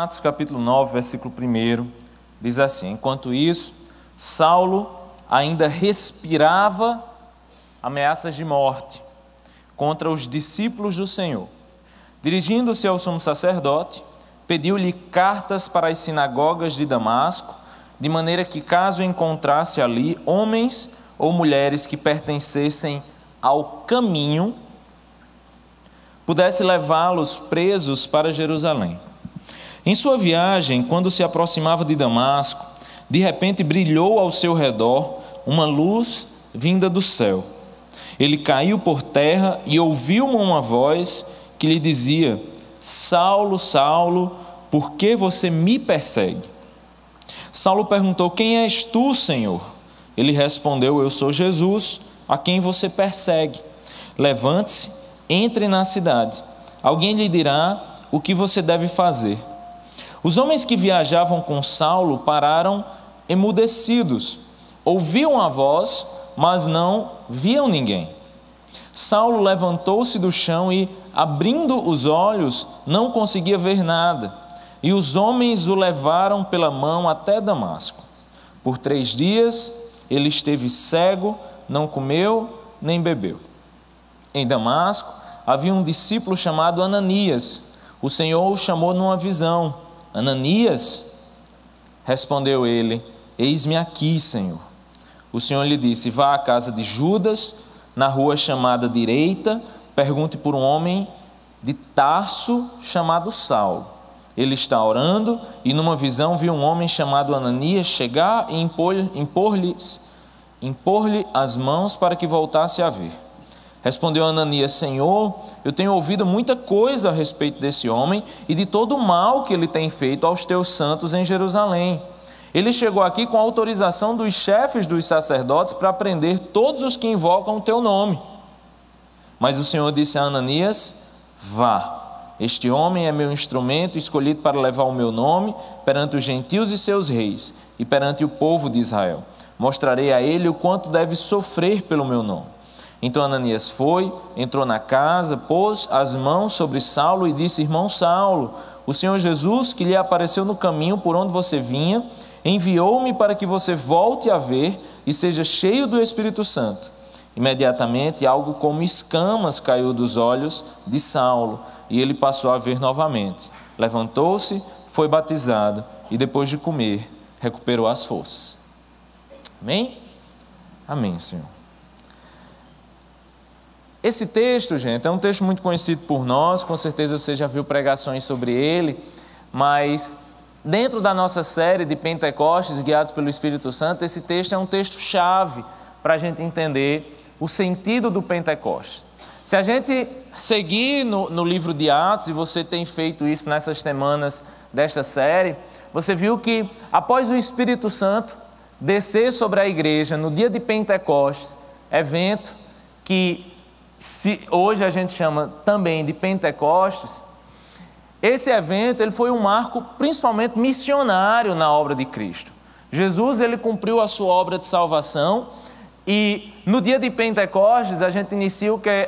Atos capítulo 9, versículo 1, diz assim: enquanto isso, Saulo ainda respirava ameaças de morte contra os discípulos do Senhor. Dirigindo-se ao sumo sacerdote, pediu-lhe cartas para as sinagogas de Damasco, de maneira que, caso encontrasse ali homens ou mulheres que pertencessem ao caminho, pudesse levá-los presos para Jerusalém. Em sua viagem, quando se aproximava de Damasco, de repente brilhou ao seu redor uma luz vinda do céu. Ele caiu por terra e ouviu uma voz que lhe dizia: Saulo, Saulo, por que você me persegue? Saulo perguntou: quem és tu, Senhor? Ele respondeu: eu sou Jesus, a quem você persegue. Levante-se, entre na cidade. Alguém lhe dirá o que você deve fazer. Os homens que viajavam com Saulo pararam emudecidos. Ouviam a voz, mas não viam ninguém. Saulo levantou-se do chão e, abrindo os olhos, não conseguia ver nada. E os homens o levaram pela mão até Damasco. Por 3 dias ele esteve cego, não comeu nem bebeu. Em Damasco havia um discípulo chamado Ananias. O Senhor o chamou numa visão. Ananias, respondeu ele: eis-me aqui, Senhor. O Senhor lhe disse: vá à casa de Judas, na rua chamada Direita, pergunte por um homem de Tarso chamado Saulo. Ele está orando e numa visão viu um homem chamado Ananias chegar e impor-lhe as mãos para que voltasse a ver. Respondeu Ananias: Senhor, eu tenho ouvido muita coisa a respeito desse homem e de todo o mal que ele tem feito aos teus santos em Jerusalém. Ele chegou aqui com a autorização dos chefes dos sacerdotes para prender todos os que invocam o teu nome. Mas o Senhor disse a Ananias: vá, este homem é meu instrumento escolhido para levar o meu nome perante os gentios e seus reis e perante o povo de Israel. Mostrarei a ele o quanto deve sofrer pelo meu nome. Então Ananias foi, entrou na casa, pôs as mãos sobre Saulo e disse: irmão Saulo, o Senhor Jesus, que lhe apareceu no caminho por onde você vinha, enviou-me para que você volte a ver e seja cheio do Espírito Santo. Imediatamente algo como escamas caiu dos olhos de Saulo e ele passou a ver novamente. Levantou-se, foi batizado e depois de comer, recuperou as forças. Amém? Amém, Senhor. Esse texto, gente, é um texto muito conhecido por nós, com certeza você já viu pregações sobre ele, mas dentro da nossa série de Pentecostes, guiados pelo Espírito Santo, esse texto é um texto-chave para a gente entender o sentido do Pentecostes. Se a gente seguir no livro de Atos, e você tem feito isso nessas semanas desta série, você viu que após o Espírito Santo descer sobre a igreja no dia de Pentecostes, evento que hoje a gente chama também de Pentecostes, esse evento ele foi um marco principalmente missionário na obra de Cristo. Jesus ele cumpriu a sua obra de salvação e no dia de Pentecostes a gente inicia o que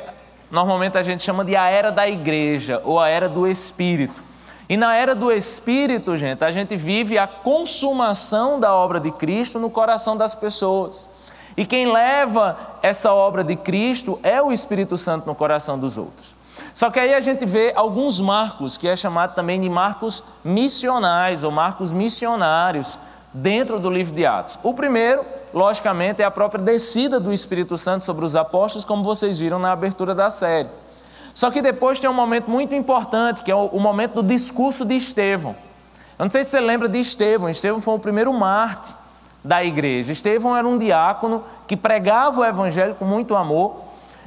normalmente a gente chama de a era da igreja ou a era do Espírito. E na era do Espírito, gente, a gente vive a consumação da obra de Cristo no coração das pessoas. E quem leva essa obra de Cristo é o Espírito Santo no coração dos outros. Só que aí a gente vê alguns marcos, que é chamado também de marcos missionais ou marcos missionários dentro do livro de Atos. O primeiro, logicamente, é a própria descida do Espírito Santo sobre os apóstolos, como vocês viram na abertura da série. Só que depois tem um momento muito importante, que é o momento do discurso de Estevão. Eu não sei se você lembra de Estevão. Estevão foi o primeiro mártir da igreja. Estevão era um diácono que pregava o evangelho com muito amor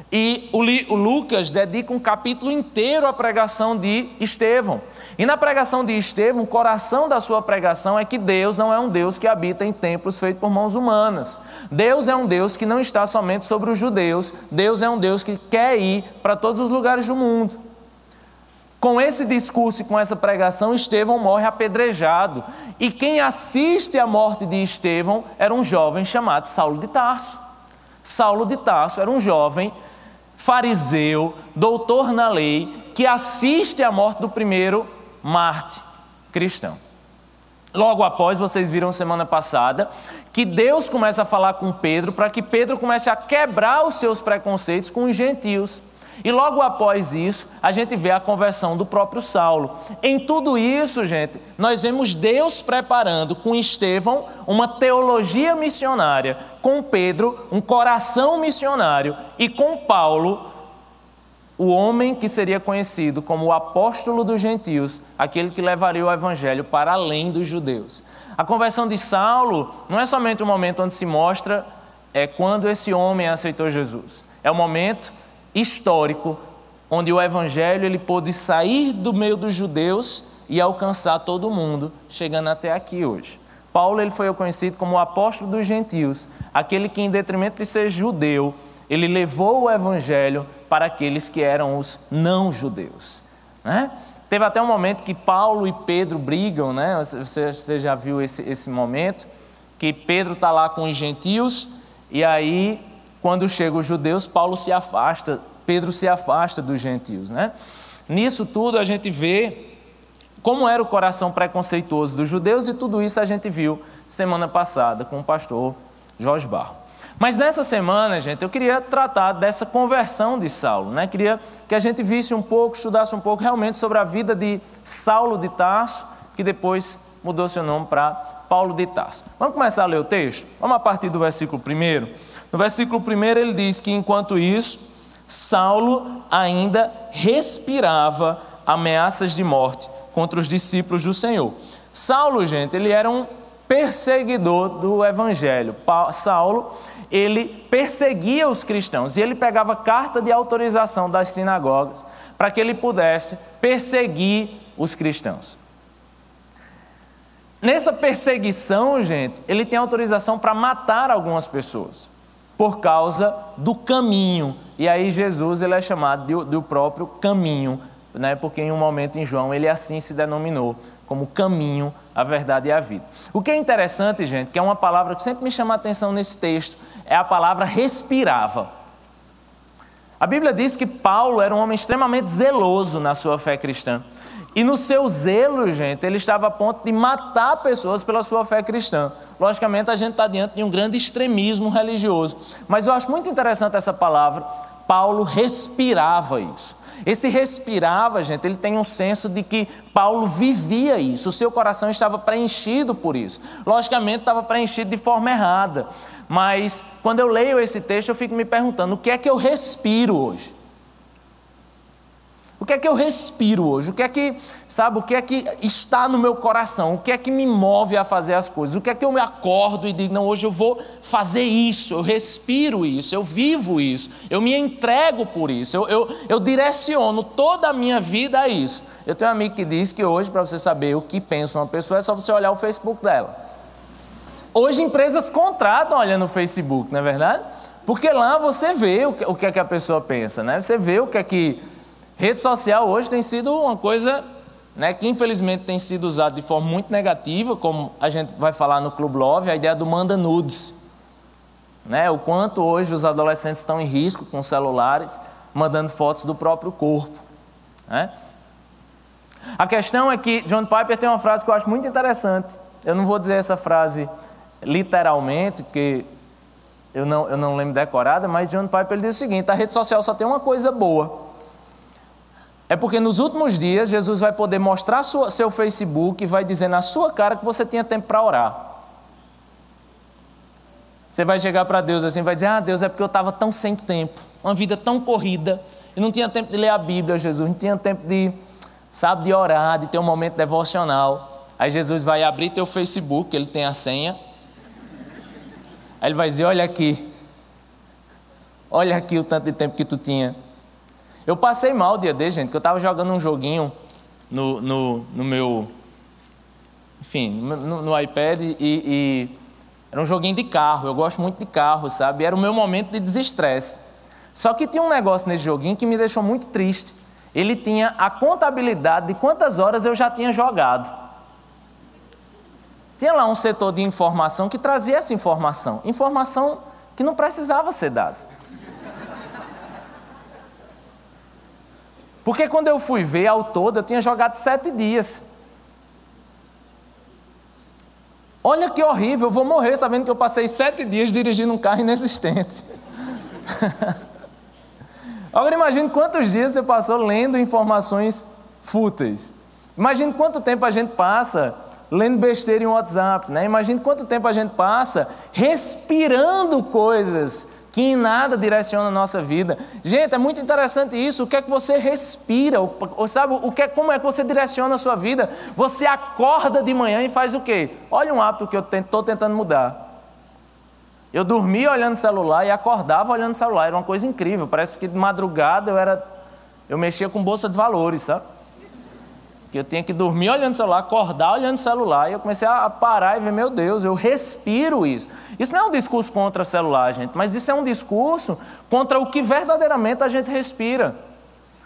e o Lucas dedica um capítulo inteiro à pregação de Estevão. E na pregação de Estevão, o coração da sua pregação é que Deus não é um Deus que habita em templos feitos por mãos humanas. Deus é um Deus que não está somente sobre os judeus. Deus é um Deus que quer ir para todos os lugares do mundo. Com esse discurso e com essa pregação, Estevão morre apedrejado. E quem assiste à morte de Estevão era um jovem chamado Saulo de Tarso. Saulo de Tarso era um jovem fariseu, doutor na lei, que assiste à morte do primeiro mártir. cristão. Logo após, vocês viram semana passada, que Deus começa a falar com Pedro para que Pedro comece a quebrar os seus preconceitos com os gentios. E logo após isso, a gente vê a conversão do próprio Saulo. Em tudo isso, gente, nós vemos Deus preparando com Estevão uma teologia missionária, com Pedro um coração missionário e com Paulo o homem que seria conhecido como o apóstolo dos gentios, aquele que levaria o evangelho para além dos judeus. A conversão de Saulo não é somente um momento onde se mostra quando esse homem aceitou Jesus. É um momento histórico onde o evangelho ele pôde sair do meio dos judeus e alcançar todo mundo, chegando até aqui hoje. Paulo ele foi conhecido como o apóstolo dos gentios, aquele que, em detrimento de ser judeu, ele levou o evangelho para aqueles que eram os não-judeus, né? Teve até um momento que Paulo e Pedro brigam, né? Você já viu esse momento, que Pedro está lá com os gentios, e aí, quando chegam os judeus, Pedro se afasta dos gentios, né? Nisso tudo a gente vê como era o coração preconceituoso dos judeus, e tudo isso a gente viu semana passada com o pastor Jorge Barro. Mas nessa semana, gente, eu queria tratar dessa conversão de Saulo, né? Queria que a gente visse um pouco, estudasse um pouco realmente sobre a vida de Saulo de Tarso, que depois mudou seu nome para Paulo de Tarso. Vamos começar a ler o texto? Vamos a partir do versículo 1. No versículo 1 ele diz que, enquanto isso, Saulo ainda respirava ameaças de morte contra os discípulos do Senhor. Saulo, gente, ele era um perseguidor do evangelho. Saulo, ele perseguia os cristãos e ele pegava carta de autorização das sinagogas para que ele pudesse perseguir os cristãos. Nessa perseguição, gente, ele tem autorização para matar algumas pessoas por causa do caminho. E aí Jesus ele é chamado do próprio caminho, né? Porque em um momento em João ele assim se denominou, como caminho, a verdade e a vida. O que é interessante, gente, que é uma palavra que sempre me chama a atenção nesse texto, é a palavra respirava. A Bíblia diz que Paulo era um homem extremamente zeloso na sua fé cristã. E no seu zelo, gente, ele estava a ponto de matar pessoas pela sua fé cristã. Logicamente, a gente está diante de um grande extremismo religioso. Mas eu acho muito interessante essa palavra. Paulo respirava isso. Esse respirava, gente, ele tem um senso de que Paulo vivia isso. O seu coração estava preenchido por isso. Logicamente, estava preenchido de forma errada. Mas, quando eu leio esse texto, eu fico me perguntando, o que é que eu respiro hoje? O que é que eu respiro hoje? O que é que está no meu coração? O que é que me move a fazer as coisas? O que é que eu me acordo e digo, não, hoje eu vou fazer isso, eu respiro isso, eu vivo isso, eu me entrego por isso, eu direciono toda a minha vida a isso. Eu tenho um amigo que diz que hoje, para você saber o que pensa uma pessoa, é só você olhar o Facebook dela. Hoje empresas contratam olhando o Facebook, não é verdade? Porque lá você vê o que é que a pessoa pensa, né? Você vê o que é que... Rede social hoje tem sido uma coisa, né, que infelizmente tem sido usada de forma muito negativa, como a gente vai falar no Clube Love, a ideia do manda nudes. Né? O quanto hoje os adolescentes estão em risco com celulares, mandando fotos do próprio corpo. Né? A questão é que John Piper tem uma frase que eu acho muito interessante. Eu não vou dizer essa frase literalmente, porque eu não lembro decorada, mas John Piper ele diz o seguinte, a rede social só tem uma coisa boa. É porque nos últimos dias Jesus vai poder mostrar seu Facebook e vai dizer na sua cara que você tinha tempo para orar. Você vai chegar para Deus assim, vai dizer, Deus, é porque eu estava tão sem tempo, uma vida tão corrida, eu não tinha tempo de ler a Bíblia, Jesus, não tinha tempo de orar, de ter um momento devocional. Aí Jesus vai abrir teu Facebook, ele tem a senha. Aí ele vai dizer, olha aqui o tanto de tempo que tu tinha. Eu passei mal o dia desse, gente, que eu estava jogando um joguinho no meu, enfim, no iPad e era um joguinho de carro, eu gosto muito de carro, sabe? E era o meu momento de desestresse. Só que tinha um negócio nesse joguinho que me deixou muito triste. Ele tinha a contabilidade de quantas horas eu já tinha jogado. Tinha lá um setor de informação que trazia essa informação que não precisava ser dada. Porque quando eu fui ver ao todo, eu tinha jogado 7 dias. Olha que horrível, eu vou morrer sabendo que eu passei 7 dias dirigindo um carro inexistente. Agora imagine quantos dias você passou lendo informações fúteis. Imagine quanto tempo a gente passa lendo besteira em WhatsApp, né? Imagine quanto tempo a gente passa respirando coisas que em nada direcionam a nossa vida. Gente, é muito interessante isso. O que é que você respira? Sabe, como é que você direciona a sua vida? Você acorda de manhã e faz o quê? Olha um hábito que eu estou tentando mudar. Eu dormia olhando o celular e acordava olhando o celular. Era uma coisa incrível. Parece que de madrugada eu mexia com bolsa de valores, sabe? Que eu tinha que dormir olhando o celular, acordar olhando o celular. E eu comecei a parar e ver, meu Deus, eu respiro isso. Isso não é um discurso contra o celular, gente, mas isso é um discurso contra o que verdadeiramente a gente respira.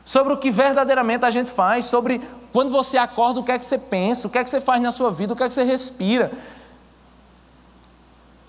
Sobre o que verdadeiramente a gente faz, sobre quando você acorda, o que é que você pensa, o que é que você faz na sua vida, o que é que você respira.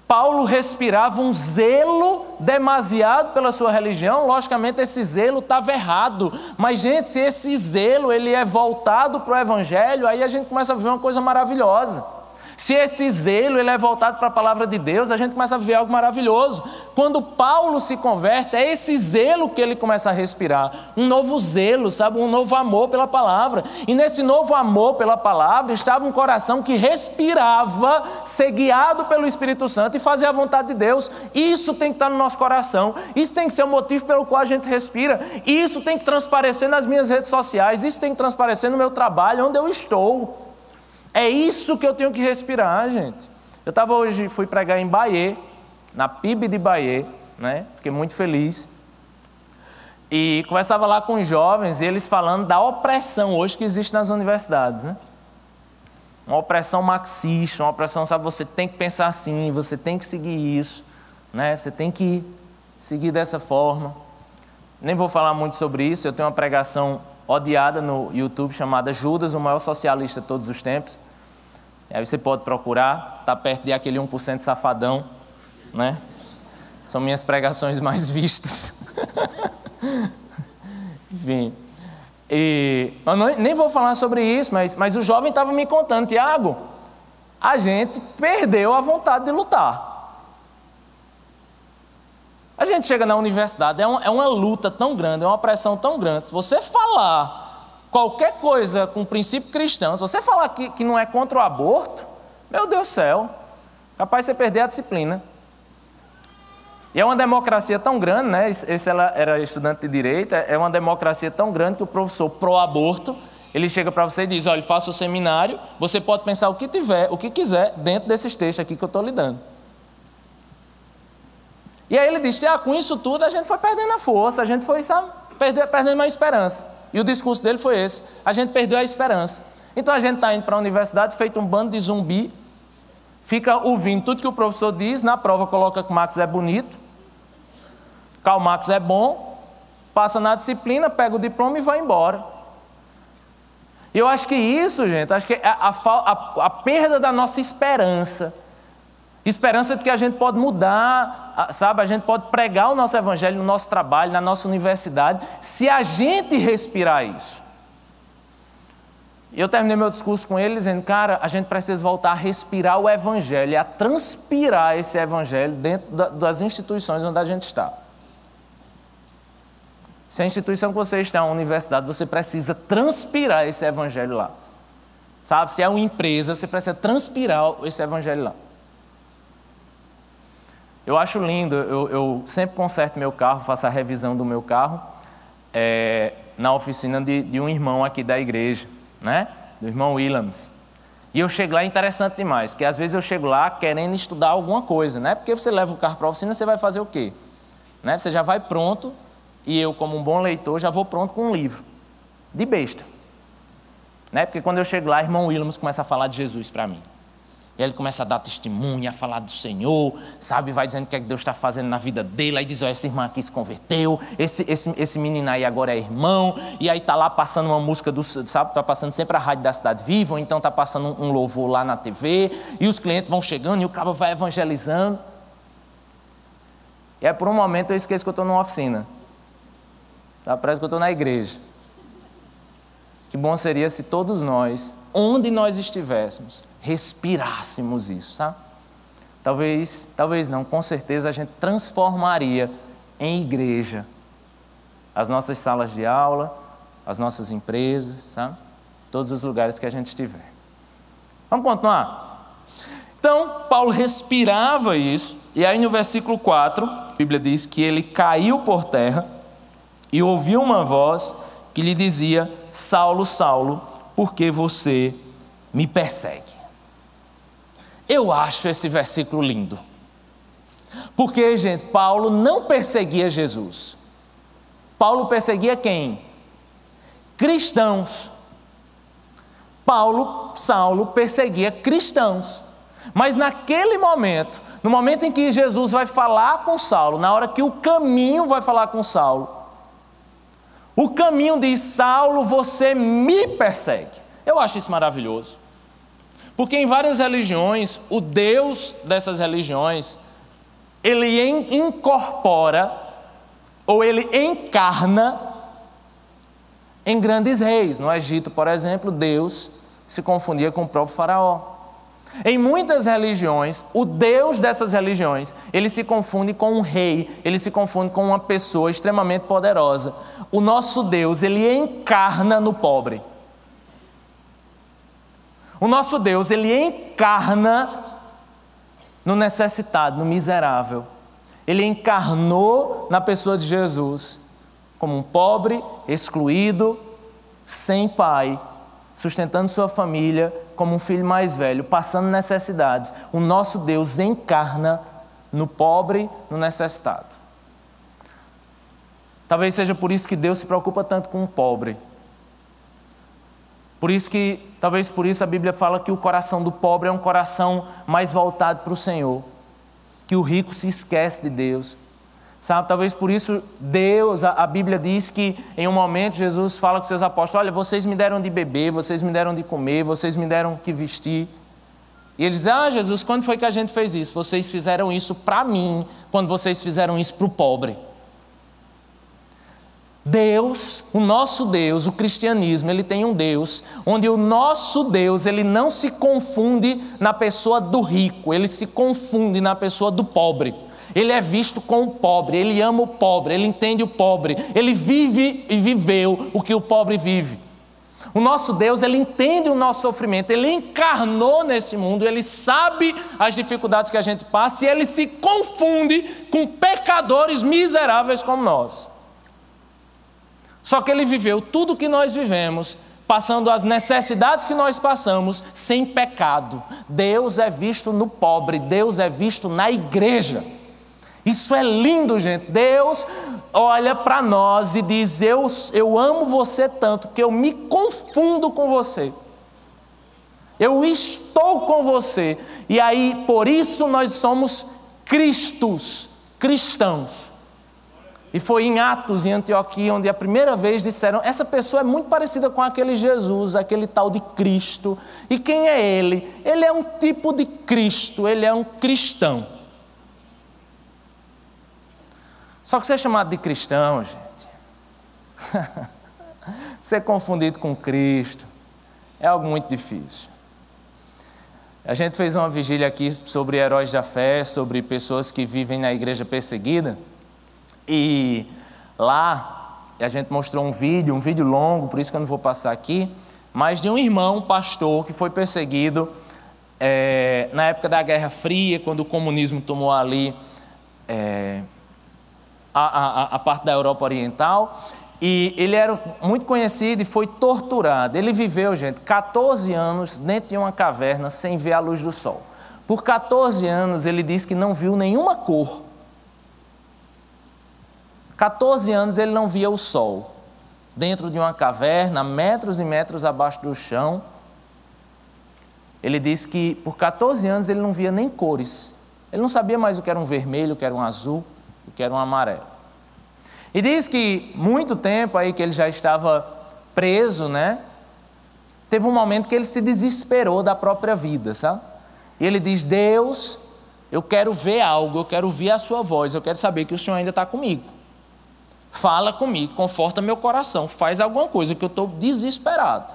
Paulo respirava um zelo demasiado pela sua religião. Logicamente esse zelo estava errado, mas gente, se esse zelo ele é voltado para o evangelho, aí a gente começa a viver uma coisa maravilhosa. Se esse zelo ele é voltado para a palavra de Deus, a gente começa a viver algo maravilhoso. Quando Paulo se converte, é esse zelo que ele começa a respirar. Um novo zelo, sabe? Um novo amor pela palavra. E nesse novo amor pela palavra estava um coração que respirava, ser guiado pelo Espírito Santo e fazer a vontade de Deus. Isso tem que estar no nosso coração. Isso tem que ser o motivo pelo qual a gente respira. Isso tem que transparecer nas minhas redes sociais. Isso tem que transparecer no meu trabalho, onde eu estou. É isso que eu tenho que respirar, gente. Fui pregar em Bahia, na PIB de Bahia, né? Fiquei muito feliz. E conversava lá com os jovens e eles falando da opressão hoje que existe nas universidades, né? Uma opressão marxista, uma opressão, sabe, você tem que pensar assim, você tem que seguir isso, né? Você tem que seguir dessa forma. Nem vou falar muito sobre isso, eu tenho uma pregação odiada no YouTube chamada Judas, o maior socialista de todos os tempos. Aí você pode procurar, está perto de aquele 1% safadão, né? São minhas pregações mais vistas. Enfim, eu nem vou falar sobre isso, mas o jovem estava me contando, Tiago, a gente perdeu a vontade de lutar. A gente chega na universidade, é uma luta tão grande, é uma pressão tão grande. Se você falar qualquer coisa com princípio cristão, se você falar que não é contra o aborto, meu Deus do céu, capaz de você perder a disciplina. E é uma democracia tão grande, né? Esse era estudante de direito, é uma democracia tão grande que o professor pró-aborto, ele chega para você e diz, olha, faça o seminário, você pode pensar o que quiser dentro desses textos aqui que eu estou lhe dando. E aí ele diz, com isso tudo a gente foi perdendo a força, a gente foi, sabe, perdendo a esperança. E o discurso dele foi esse, a gente perdeu a esperança. Então a gente está indo para a universidade, feito um bando de zumbi, fica ouvindo tudo que o professor diz, na prova coloca que Marx é bonito, Karl Marx é bom, passa na disciplina, pega o diploma e vai embora. E eu acho que isso, gente, acho que é a perda da nossa esperança de que a gente pode mudar, sabe? A gente pode pregar o nosso evangelho no nosso trabalho, na nossa universidade, se a gente respirar isso. Eu terminei meu discurso com ele dizendo, cara, a gente precisa voltar a respirar o evangelho, a transpirar esse evangelho dentro das instituições onde a gente está. Se a instituição que você está, uma universidade, você precisa transpirar esse evangelho lá. Sabe? Se é uma empresa, você precisa transpirar esse evangelho lá. Eu acho lindo, eu sempre conserto meu carro, faço a revisão do meu carro na oficina de um irmão aqui da igreja, né? Do irmão Williams. E eu chego lá, é interessante demais, que às vezes eu chego lá querendo estudar alguma coisa, né? Porque você leva o carro para a oficina, você vai fazer o quê? Né? Você já vai pronto, e eu, como um bom leitor, já vou pronto com um livro, de besta. Né? Porque quando eu chego lá, o irmão Williams começa a falar de Jesus para mim. E ele começa a dar testemunho, a falar do Senhor, sabe? Vai dizendo o que é que Deus está fazendo na vida dele. Aí diz, ó, essa irmã aqui se converteu, esse menino aí agora é irmão. E aí está lá passando uma música, sabe? Está passando sempre a rádio da Cidade Viva, ou então está passando um louvor lá na TV. E os clientes vão chegando e o cabo vai evangelizando. E aí por um momento eu esqueço que eu estou numa oficina. Tá? Parece que eu estou na igreja. Que bom seria se todos nós, onde nós estivéssemos, respirássemos isso, sabe? Talvez não, com certeza a gente transformaria em igreja as nossas salas de aula, as nossas empresas, sabe? Todos os lugares que a gente estiver. Vamos continuar? Então, Paulo respirava isso, e aí no versículo 4, a Bíblia diz que ele caiu por terra e ouviu uma voz que lhe dizia: Saulo, Saulo, por que você me persegue? Eu acho esse versículo lindo. Porque, gente, Paulo não perseguia Jesus. Paulo perseguia quem? Cristãos. Saulo perseguia cristãos. Mas naquele momento, no momento em que Jesus vai falar com Saulo, na hora que o caminho vai falar com Saulo, o caminho diz: Saulo, você me persegue. Eu acho isso maravilhoso. Porque em várias religiões, o Deus dessas religiões, ele incorpora, ou ele encarna em grandes reis. No Egito, por exemplo, Deus se confundia com o próprio faraó. Em muitas religiões, o Deus dessas religiões, ele se confunde com um rei, ele se confunde com uma pessoa extremamente poderosa. O nosso Deus, ele encarna no pobre. O nosso Deus, ele encarna no necessitado, no miserável. Ele encarnou na pessoa de Jesus como um pobre, excluído, sem pai, sustentando sua família como um filho mais velho, passando necessidades. O nosso Deus encarna no pobre, no necessitado. Talvez seja por isso que Deus se preocupa tanto com o pobre. Talvez por isso a Bíblia fala que o coração do pobre é um coração mais voltado para o Senhor, que o rico se esquece de Deus, sabe? Talvez por isso a Bíblia diz que em um momento Jesus fala com seus apóstolos: olha, vocês me deram de beber, vocês me deram de comer, vocês me deram que vestir. E eles dizem: Jesus, quando foi que a gente fez isso? Vocês fizeram isso para mim, quando vocês fizeram isso para o pobre. Deus, o nosso Deus, o cristianismo, ele tem um Deus, onde o nosso Deus, ele não se confunde na pessoa do rico, ele se confunde na pessoa do pobre. Ele é visto com o pobre, ele ama o pobre, ele entende o pobre, ele vive e viveu o que o pobre vive. O nosso Deus, ele entende o nosso sofrimento, ele encarnou nesse mundo, ele sabe as dificuldades que a gente passa e ele se confunde com pecadores miseráveis como nós. Só que ele viveu tudo o que nós vivemos, passando as necessidades que nós passamos, sem pecado. Deus é visto no pobre, Deus é visto na igreja. Isso é lindo, gente. Deus olha para nós e diz: eu amo você tanto que eu me confundo com você. Eu estou com você. E aí, por isso nós somos cristãos. E foi em Atos, em Antioquia, onde a primeira vez disseram: essa pessoa é muito parecida com aquele Jesus, aquele tal de Cristo. E quem é ele? Ele é um tipo de Cristo, ele é um cristão. Só que ser chamado de cristão, gente, ser confundido com Cristo, é algo muito difícil. A gente fez uma vigília aqui sobre heróis da fé, sobre pessoas que vivem na igreja perseguida. E lá a gente mostrou um vídeo longo, por isso que eu não vou passar aqui, mas de um irmão, pastor, que foi perseguido na época da Guerra Fria, quando o comunismo tomou ali a parte da Europa Oriental, e ele era muito conhecido e foi torturado. Ele viveu, gente, 14 anos dentro de uma caverna sem ver a luz do sol. Por 14 anos ele disse que não viu nenhuma cor. 14 anos ele não via o sol, dentro de uma caverna, metros e metros abaixo do chão. Ele disse que por 14 anos ele não via nem cores, ele não sabia mais o que era um vermelho, o que era um azul, o que era um amarelo. E diz que muito tempo aí que ele já estava preso, né? Teve um momento que ele se desesperou da própria vida, sabe? E ele diz: Deus, eu quero ver algo, eu quero ouvir a sua voz, eu quero saber que o Senhor ainda está comigo. Fala comigo, conforta meu coração, faz alguma coisa que eu estou desesperado.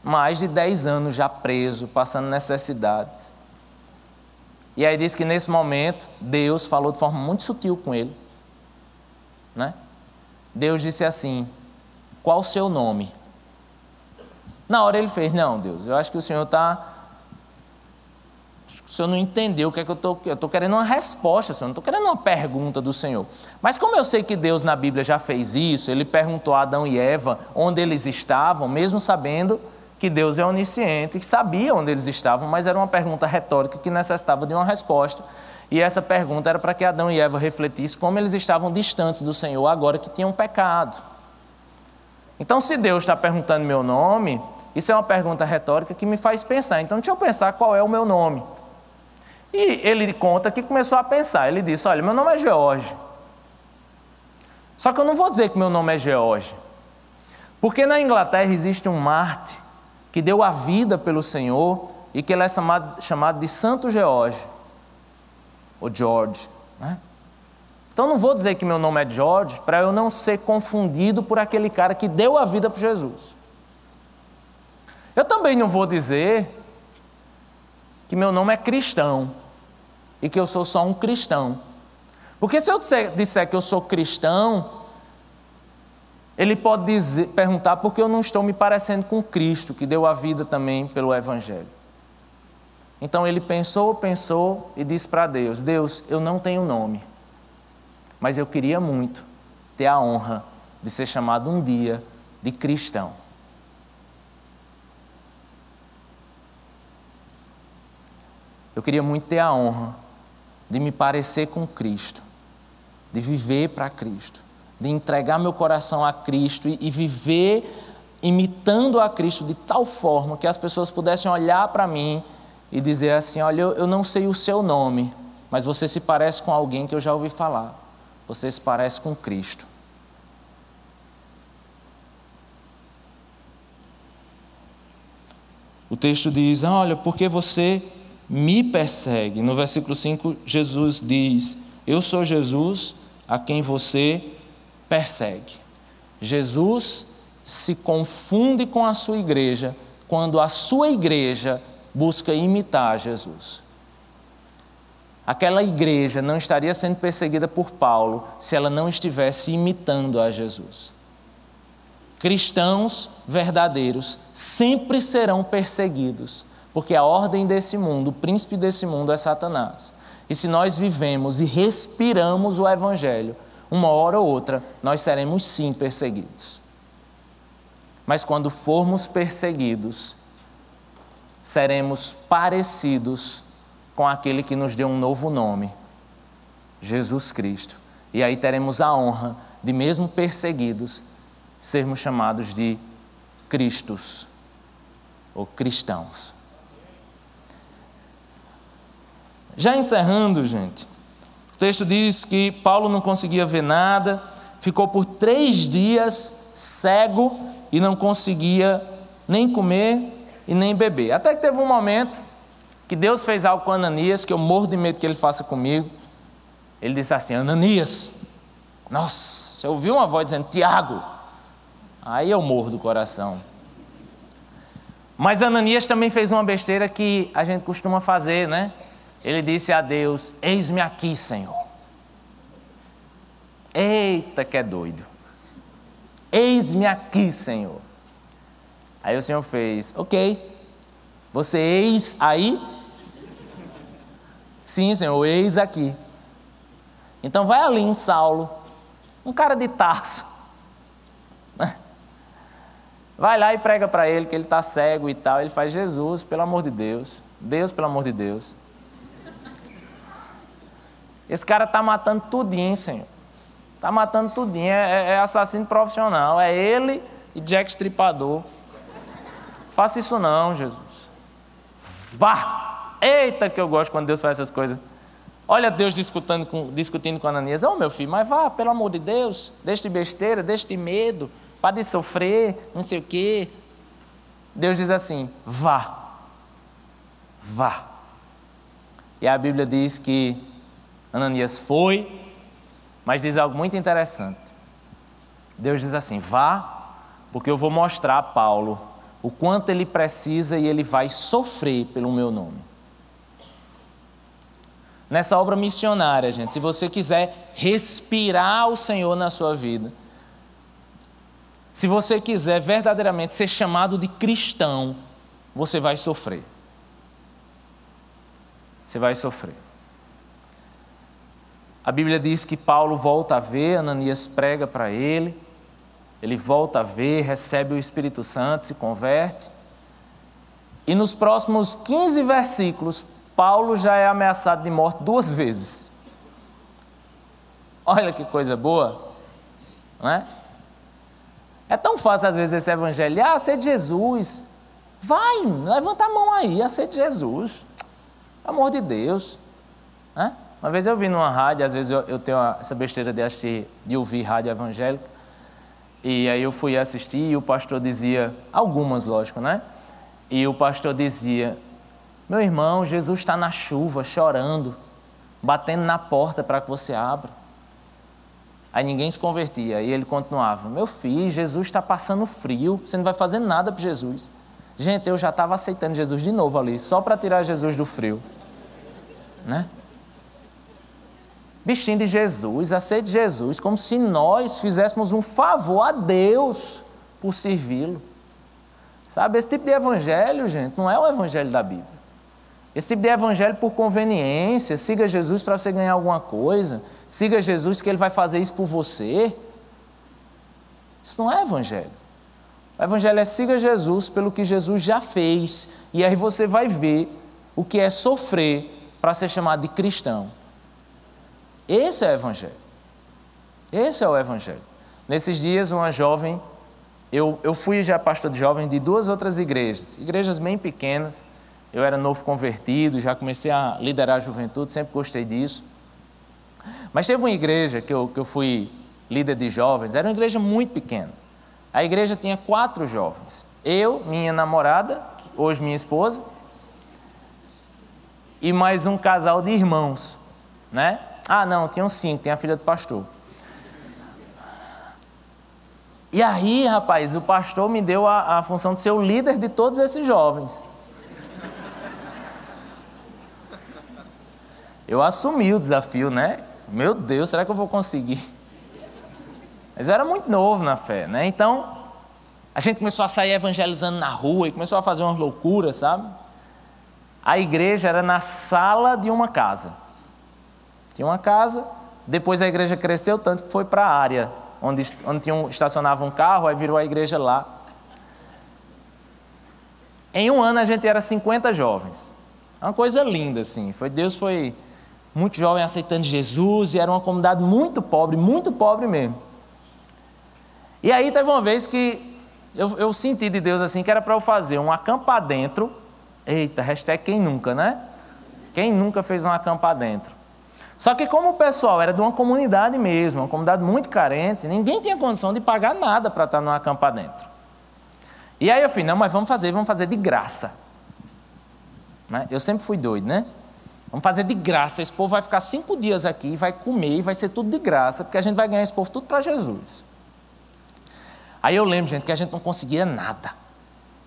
mais de 10 anos já preso, passando necessidades. E aí diz que nesse momento, Deus falou de forma muito sutil com ele, né? Deus disse assim: qual o seu nome? Na hora ele fez: não, Deus, eu acho que o Senhor o Senhor não entendeu o que é que eu estou querendo uma resposta, Senhor, não estou querendo uma pergunta do Senhor. Mas como eu sei que Deus na Bíblia já fez isso, ele perguntou a Adão e Eva onde eles estavam, mesmo sabendo que Deus é onisciente, que sabia onde eles estavam, mas era uma pergunta retórica que necessitava de uma resposta. E essa pergunta era para que Adão e Eva refletissem como eles estavam distantes do Senhor agora que tinham pecado. Então, se Deus está perguntando meu nome, isso é uma pergunta retórica que me faz pensar. Então, deixa eu pensar qual é o meu nome. E ele conta que começou a pensar. Ele disse: olha, meu nome é George. Só que eu não vou dizer que meu nome é George, porque na Inglaterra existe um Marte que deu a vida pelo Senhor e que ele é chamado de Santo George, ou George, né? Então eu não vou dizer que meu nome é George para eu não ser confundido por aquele cara que deu a vida por Jesus. Eu também não vou dizer que meu nome é cristão e que eu sou só um cristão. Porque se eu disser que eu sou cristão, ele pode perguntar por que eu não estou me parecendo com Cristo, que deu a vida também pelo Evangelho. Então ele pensou e disse para Deus: Deus, eu não tenho nome, mas eu queria muito ter a honra de ser chamado um dia de cristão. Eu queria muito ter a honra de me parecer com Cristo, de viver para Cristo, de entregar meu coração a Cristo e viver imitando a Cristo de tal forma que as pessoas pudessem olhar para mim e dizer assim: olha, eu não sei o seu nome, mas você se parece com alguém que eu já ouvi falar. Você se parece com Cristo. O texto diz: olha, porque você me persegue. No versículo 5, Jesus diz: eu sou Jesus a quem você persegue. Jesus se confunde com a sua igreja quando a sua igreja busca imitar Jesus. Aquela igreja não estaria sendo perseguida por Paulo se ela não estivesse imitando a Jesus. Cristãos verdadeiros sempre serão perseguidos, porque a ordem desse mundo, o príncipe desse mundo é Satanás. E se nós vivemos e respiramos o Evangelho, uma hora ou outra, nós seremos sim perseguidos. Mas quando formos perseguidos, seremos parecidos com aquele que nos deu um novo nome, Jesus Cristo. E aí teremos a honra de, mesmo perseguidos, sermos chamados de Cristos, ou cristãos. Já encerrando, gente, o texto diz que Paulo não conseguia ver nada, ficou por 3 dias cego e não conseguia nem comer e nem beber. Até que teve um momento que Deus fez algo com Ananias, que eu morro de medo que ele faça comigo. Ele disse assim: Ananias, nossa, você ouviu uma voz dizendo Tiago? Aí eu morro do coração. Mas Ananias também fez uma besteira que a gente costuma fazer, né? Ele disse a Deus: eis-me aqui, Senhor. Eita, que é doido. Eis-me aqui, Senhor. Aí o Senhor fez: ok, você eis aí? Sim, Senhor, eis aqui. Então vai ali em Saulo, um cara de Tarso. Vai lá e prega para ele que ele está cego e tal. Ele faz: Jesus, pelo amor de Deus. Deus, pelo amor de Deus. Esse cara está matando tudinho, Senhor. Está matando tudinho. É assassino profissional. É ele e Jack Stripador. Faça isso não, Jesus. Vá! Eita, que eu gosto quando Deus faz essas coisas. Olha Deus discutindo com Ananias. Ô meu filho, mas vá, pelo amor de Deus. Deixa de besteira, deixa de medo. Para de sofrer, não sei o quê. Deus diz assim: vá. Vá. E a Bíblia diz que Ananias foi, mas diz algo muito interessante. Deus diz assim: vá, porque eu vou mostrar a Paulo o quanto ele precisa e ele vai sofrer pelo meu nome. Nessa obra missionária, gente, se você quiser respirar o Senhor na sua vida, se você quiser verdadeiramente ser chamado de cristão, você vai sofrer. Você vai sofrer. A Bíblia diz que Paulo volta a ver, Ananias prega para ele volta a ver, recebe o Espírito Santo, se converte. E nos próximos 15 versículos, Paulo já é ameaçado de morte 2 vezes. Olha que coisa boa, não é? É tão fácil às vezes esse evangelho, aceite Jesus. Vai, levanta a mão aí, aceite Jesus. Pelo amor de Deus. Né? Uma vez eu vi numa rádio, às vezes eu tenho essa besteira de ouvir rádio evangélica, e aí eu fui assistir e o pastor dizia, algumas lógico, né? E o pastor dizia, meu irmão, Jesus está na chuva, chorando, batendo na porta para que você abra. Aí ninguém se convertia, e ele continuava, meu filho, Jesus está passando frio, você não vai fazer nada para Jesus. Gente, eu já estava aceitando Jesus de novo ali, só para tirar Jesus do frio. Né? Bichinho de Jesus, aceite Jesus, como se nós fizéssemos um favor a Deus por servi-lo. Sabe, esse tipo de evangelho, gente, não é o evangelho da Bíblia. Esse tipo de evangelho por conveniência, siga Jesus para você ganhar alguma coisa, siga Jesus que Ele vai fazer isso por você. Isso não é evangelho. O evangelho é siga Jesus pelo que Jesus já fez, e aí você vai ver o que é sofrer para ser chamado de cristão. Esse é o evangelho. Esse é o evangelho. Nesses dias, uma jovem, eu fui já pastor de jovem de 2 outras igrejas bem pequenas. Eu era novo convertido, já comecei a liderar a juventude, sempre gostei disso. Mas teve uma igreja que eu fui líder de jovens, era uma igreja muito pequena. A igreja tinha 4 jovens. Eu, minha namorada, hoje minha esposa, e mais um casal de irmãos, né? Ah, não, tinham 5, tem a filha do pastor. E aí, rapaz, o pastor me deu a função de ser o líder de todos esses jovens. Eu assumi o desafio, né? Meu Deus, será que eu vou conseguir? Mas eu era muito novo na fé, né? Então, a gente começou a sair evangelizando na rua e começou a fazer umas loucuras, sabe? A igreja era na sala de uma casa. Tinha uma casa, depois a igreja cresceu tanto que foi para a área, onde estacionava um carro, aí virou a igreja lá. Em um ano a gente era 50 jovens. Uma coisa linda, assim. Deus foi muito jovem aceitando Jesus, e era uma comunidade muito pobre mesmo. E aí teve uma vez que eu senti de Deus assim, que era para eu fazer um acampar dentro. Eita, hashtag quem nunca, né? Quem nunca fez um acampar dentro? Só que como o pessoal era de uma comunidade mesmo, uma comunidade muito carente, ninguém tinha condição de pagar nada para estar num acampar dentro. E aí eu falei, não, mas vamos fazer de graça. Né? Eu sempre fui doido, né? Vamos fazer de graça, esse povo vai ficar 5 dias aqui, vai comer e vai ser tudo de graça, porque a gente vai ganhar esse povo tudo para Jesus. Aí eu lembro, gente, que a gente não conseguia nada.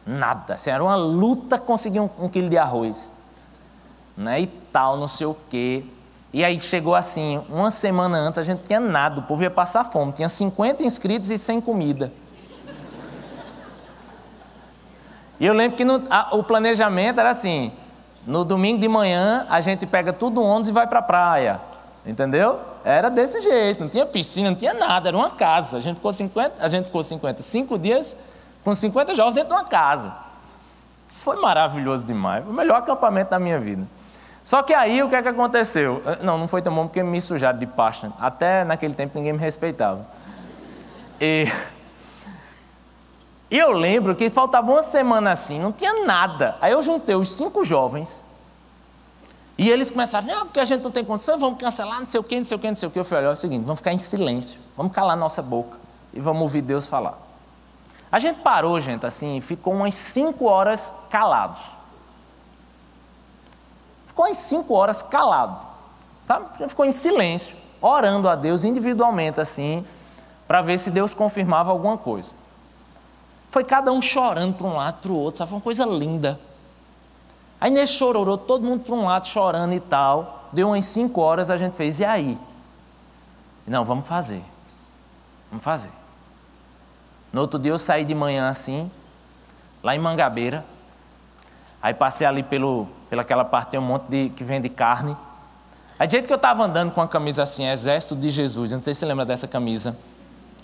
Nada. Assim, era uma luta conseguir 1 quilo de arroz. Né? E tal, não sei o quê. E aí chegou assim, uma semana antes a gente não tinha nada, o povo ia passar fome. Tinha 50 inscritos e sem comida. E eu lembro que o planejamento era assim, no domingo de manhã a gente pega tudo ônibus e vai para a praia. Entendeu? Era desse jeito, não tinha piscina, não tinha nada, era uma casa. A gente ficou 5 dias com 50 jovens dentro de uma casa. Isso foi maravilhoso demais, foi o melhor acampamento da minha vida. Só que aí o que é que aconteceu? Não foi tão bom porque me sujaram de pasta. Até naquele tempo ninguém me respeitava. E eu lembro que faltava uma semana assim, não tinha nada. Aí eu juntei os 5 jovens e eles começaram, não, porque a gente não tem condição, vamos cancelar, não sei o quê. Eu falei, olha, é o seguinte, vamos ficar em silêncio, vamos calar nossa boca e vamos ouvir Deus falar. A gente parou, gente, assim, ficou umas 5 horas calados. Ficou umas 5 horas calado, sabe? A gente ficou em silêncio, orando a Deus individualmente, assim, para ver se Deus confirmava alguma coisa. Foi cada um chorando para um lado, para o outro, sabe? Foi uma coisa linda. Aí nesse chororô, todo mundo para um lado chorando e tal. Deu umas 5 horas, a gente fez, e aí? Não, vamos fazer. Vamos fazer. No outro dia eu saí de manhã assim, lá em Mangabeira. Aí passei ali pelaquela parte, tem um monte que vende carne. Aí do jeito que eu estava andando com a camisa assim, Exército de Jesus, eu não sei se você lembra dessa camisa.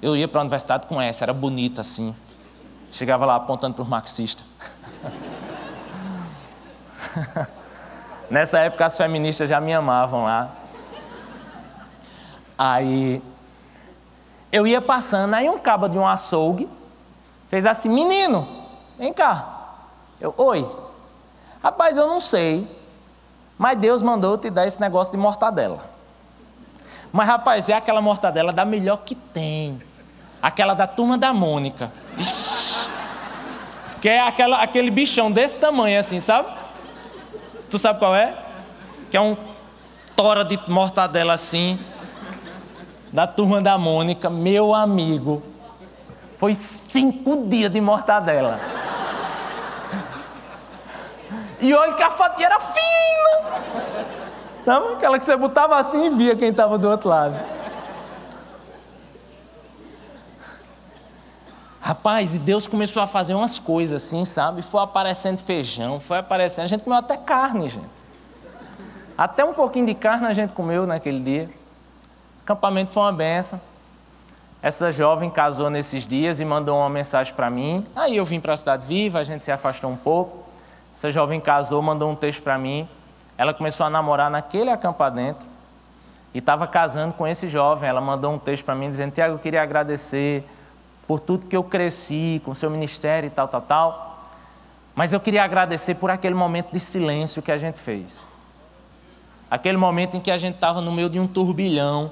Eu ia para a universidade com essa, era bonita assim. Chegava lá apontando para os marxistas. Nessa época as feministas já me amavam lá. Aí eu ia passando, aí um cabo de um açougue fez assim, menino, vem cá. Eu, oi. Rapaz, eu não sei, mas Deus mandou eu te dar esse negócio de mortadela. Mas rapaz, é aquela mortadela da melhor que tem. Aquela da Turma da Mônica. Vixe. Que é aquele bichão desse tamanho assim, sabe? Tu sabe qual é? Que é um tora de mortadela assim, da Turma da Mônica, meu amigo. Foi 5 dias de mortadela. E olha que a fatia era fina. Sabe? Aquela que você botava assim e via quem estava do outro lado. Rapaz, e Deus começou a fazer umas coisas assim, sabe? Foi aparecendo feijão, foi aparecendo. A gente comeu até carne, gente. Até um pouquinho de carne a gente comeu naquele dia. O acampamento foi uma benção. Essa jovem casou nesses dias e mandou uma mensagem para mim. Aí eu vim para a Cidade Viva, a gente se afastou um pouco. Essa jovem casou, mandou um texto para mim. Ela começou a namorar naquele acampamento e estava casando com esse jovem. Ela mandou um texto para mim dizendo, Tiago, eu queria agradecer por tudo que eu cresci com o seu ministério e tal, tal, tal. Mas eu queria agradecer por aquele momento de silêncio que a gente fez. Aquele momento em que a gente estava no meio de um turbilhão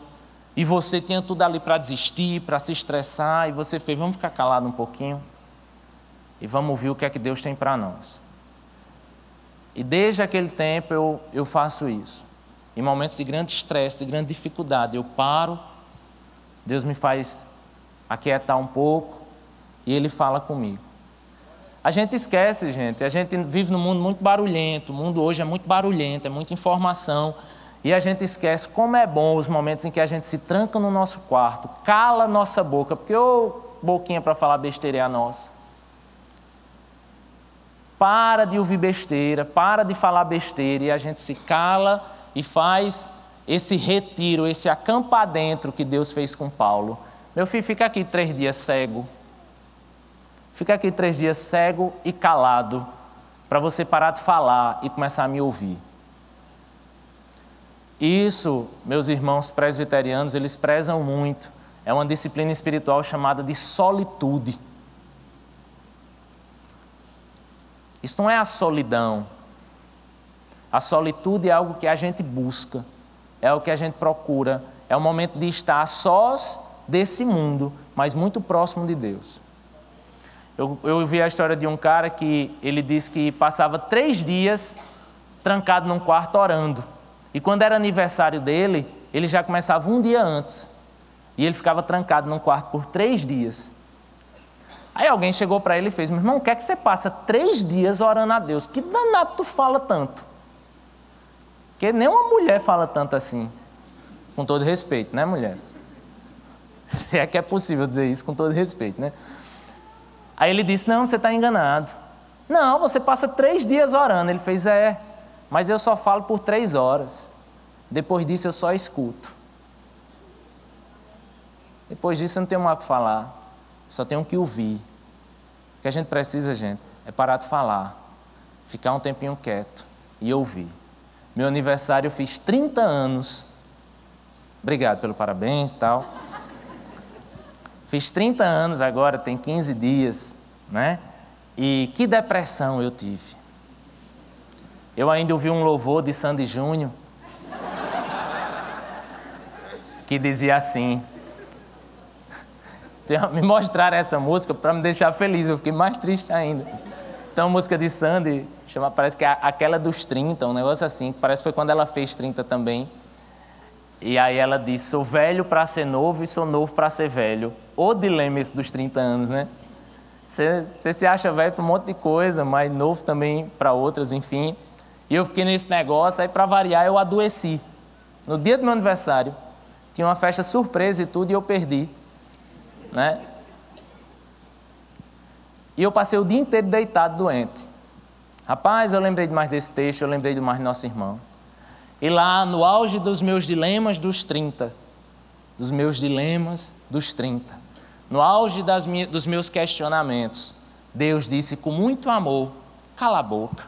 e você tinha tudo ali para desistir, para se estressar, e você fez, vamos ficar calado um pouquinho e vamos ouvir o que é que Deus tem para nós. E desde aquele tempo eu faço isso. Em momentos de grande estresse, de grande dificuldade, eu paro, Deus me faz aquietar um pouco e Ele fala comigo. A gente esquece, gente, a gente vive num mundo muito barulhento, o mundo hoje é muito barulhento, é muita informação, e a gente esquece como é bom os momentos em que a gente se tranca no nosso quarto, cala nossa boca, porque boquinha para falar besteira é a nossa. Para de ouvir besteira, para de falar besteira, e a gente se cala e faz esse retiro, esse acampar dentro que Deus fez com Paulo. Meu filho, fica aqui 3 dias cego. Fica aqui 3 dias cego e calado, para você parar de falar e começar a me ouvir. Isso, meus irmãos presbiterianos, eles prezam muito. É uma disciplina espiritual chamada de solitude. Isso não é a solidão. A solitude é algo que a gente busca, é o que a gente procura, é o momento de estar a sós desse mundo, mas muito próximo de Deus. Eu ouvi a história de um cara que ele disse que passava 3 dias trancado num quarto orando. E quando era aniversário dele, ele já começava 1 dia antes. E ele ficava trancado num quarto por 3 dias. Aí alguém chegou para ele e fez, meu irmão, o que é que você passa 3 dias orando a Deus? Que danado tu fala tanto? Porque nem uma mulher fala tanto assim. Com todo respeito, né, mulheres? Se é que é possível dizer isso com todo respeito, né? Aí ele disse, não, você está enganado. Não, você passa 3 dias orando. Ele fez, mas eu só falo por 3 horas. Depois disso eu só escuto. Depois disso eu não tenho mais o que falar. Só tenho que ouvir. O que a gente precisa, gente, é parar de falar. Ficar um tempinho quieto e ouvir. Meu aniversário eu fiz 30 anos. Obrigado pelo parabéns e tal. Fiz 30 anos agora, tem 15 dias, né? E que depressão eu tive. Eu ainda ouvi um louvor de Sandy Júnior que dizia assim, me mostraram essa música para me deixar feliz, eu fiquei mais triste ainda. Então a música de Sandy, parece que é aquela dos 30, um negócio assim, parece que foi quando ela fez 30 também. E aí ela diz, sou velho para ser novo e sou novo para ser velho. O dilema esse dos 30 anos, né? Você se acha velho para um monte de coisa, mas novo também para outras, enfim. E eu fiquei nesse negócio, aí para variar eu adoeci. No dia do meu aniversário, tinha uma festa surpresa e tudo, e eu perdi, né? E eu passei o dia inteiro deitado, doente. Rapaz, eu lembrei demais desse texto, eu lembrei demais do nosso irmão. E lá, no auge dos meus dilemas dos 30, no auge dos meus questionamentos, Deus disse com muito amor, cala a boca.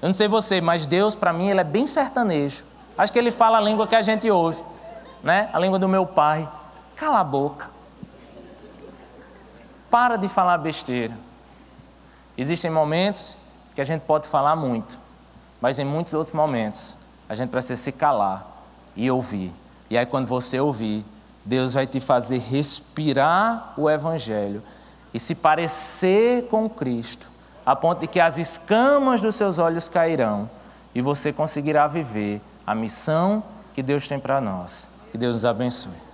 Eu não sei você, mas Deus, para mim, Ele é bem sertanejo. Acho que Ele fala a língua que a gente ouve, né? A língua do meu pai. Cala a boca. Para de falar besteira. Existem momentos que a gente pode falar muito, mas em muitos outros momentos a gente precisa se calar e ouvir. E aí quando você ouvir, Deus vai te fazer respirar o Evangelho e se parecer com Cristo, a ponto de que as escamas dos seus olhos cairão e você conseguirá viver a missão que Deus tem para nós. Que Deus nos abençoe.